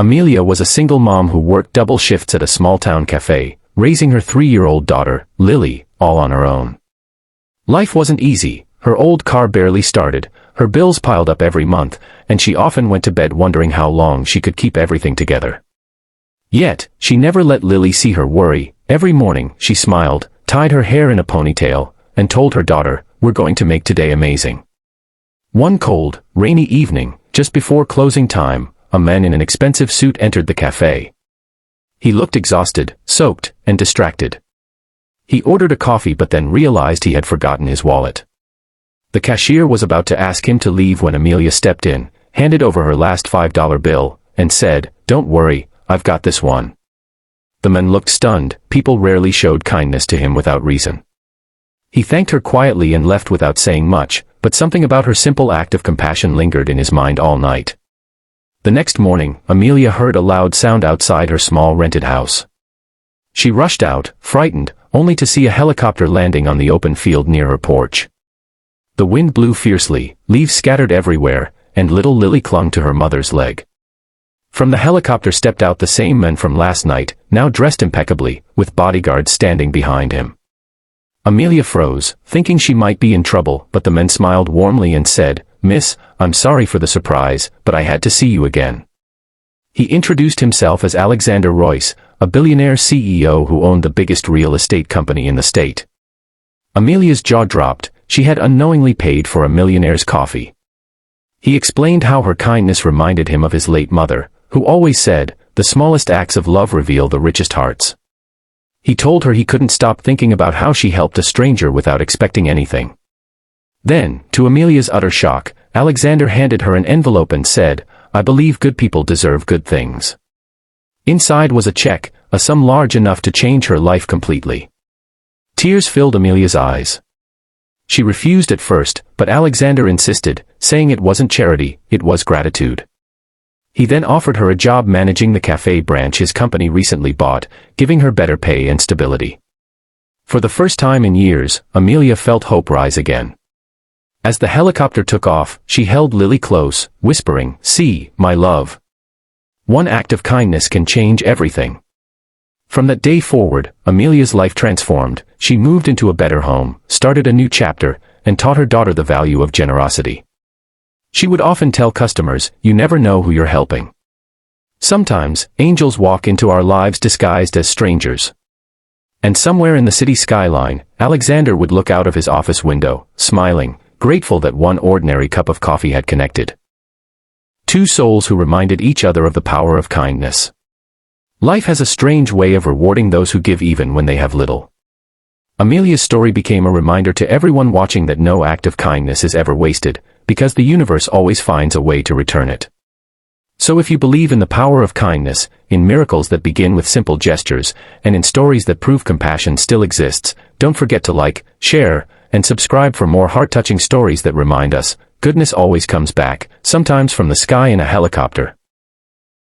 Amelia was a single mom who worked double shifts at a small-town cafe, raising her 3-year-old daughter, Lily, all on her own. Life wasn't easy. Her old car barely started, her bills piled up every month, and she often went to bed wondering how long she could keep everything together. Yet, she never let Lily see her worry. Every morning, she smiled, tied her hair in a ponytail, and told her daughter, "We're going to make today amazing." One cold, rainy evening, just before closing time, a man in an expensive suit entered the cafe. He looked exhausted, soaked, and distracted. He ordered a coffee but then realized he had forgotten his wallet. The cashier was about to ask him to leave when Amelia stepped in, handed over her last $5 bill, and said, "Don't worry, I've got this one." The man looked stunned. People rarely showed kindness to him without reason. He thanked her quietly and left without saying much, but something about her simple act of compassion lingered in his mind all night. The next morning, Amelia heard a loud sound outside her small rented house. She rushed out, frightened, only to see a helicopter landing on the open field near her porch. The wind blew fiercely, leaves scattered everywhere, and little Lily clung to her mother's leg. From the helicopter stepped out the same man from last night, now dressed impeccably, with bodyguards standing behind him. Amelia froze, thinking she might be in trouble, but the man smiled warmly and said, "Miss, I'm sorry for the surprise, but I had to see you again." He introduced himself as Alexander Royce, a billionaire CEO who owned the biggest real estate company in the state. Amelia's jaw dropped. She had unknowingly paid for a millionaire's coffee. He explained how her kindness reminded him of his late mother, who always said, "The smallest acts of love reveal the richest hearts." He told her he couldn't stop thinking about how she helped a stranger without expecting anything. Then, to Amelia's utter shock, Alexander handed her an envelope and said, "I believe good people deserve good things." Inside was a check, a sum large enough to change her life completely. Tears filled Amelia's eyes. She refused at first, but Alexander insisted, saying it wasn't charity, it was gratitude. He then offered her a job managing the cafe branch his company recently bought, giving her better pay and stability. For the first time in years, Amelia felt hope rise again. As the helicopter took off, she held Lily close, whispering, "See, my love. One act of kindness can change everything." From that day forward, Amelia's life transformed. She moved into a better home, started a new chapter, and taught her daughter the value of generosity. She would often tell customers, "You never know who you're helping." Sometimes, angels walk into our lives disguised as strangers. And somewhere in the city skyline, Alexander would look out of his office window, smiling, grateful that one ordinary cup of coffee had connected two souls who reminded each other of the power of kindness. Life has a strange way of rewarding those who give even when they have little. Amelia's story became a reminder to everyone watching that no act of kindness is ever wasted, because the universe always finds a way to return it. So if you believe in the power of kindness, in miracles that begin with simple gestures, and in stories that prove compassion still exists, don't forget to like, share, and subscribe for more heart-touching stories that remind us, goodness always comes back, sometimes from the sky in a helicopter.